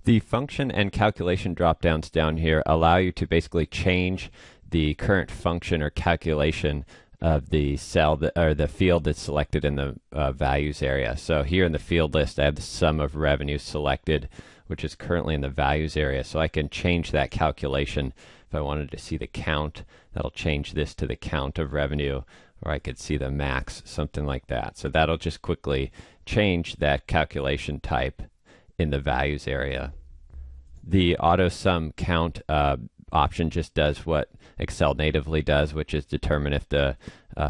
The function and calculation drop-downs down here allow you to basically change the current function or calculation of the cell or the field that's selected in the values area. So here in the field list, I have the sum of revenue selected, which is currently in the values area. So I can change that calculation. If I wanted to see the count, that'll change this to the count of revenue, or I could see the max, something like that. So that'll just quickly change that calculation type in the values area. The auto sum count option just does what Excel natively does, which is determine if the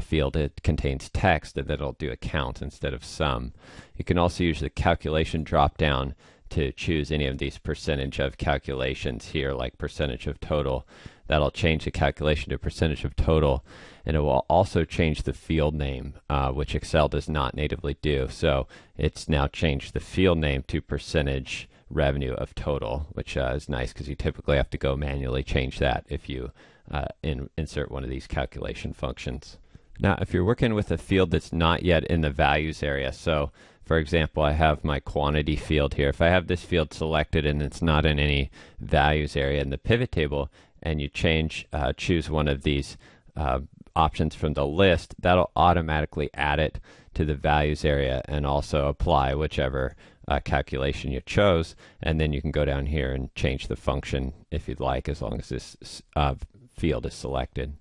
field contains text, and then it'll do a count instead of sum. You can also use the calculation drop down to choose any of these percentage of calculations here, like percentage of total. That'll change the calculation to percentage of total, and it will also change the field name, which Excel does not natively do. So it's now changed the field name to percentage revenue of total, which is nice because you typically have to go manually change that if you insert one of these calculation functions. Now, if you're working with a field that's not yet in the values area, so for example, I have my quantity field here. If I have this field selected and it's not in any values area in the pivot table, and you choose one of these options from the list, that'll automatically add it to the values area and also apply whichever calculation you chose, and then you can go down here and change the function if you'd like, as long as this field is selected.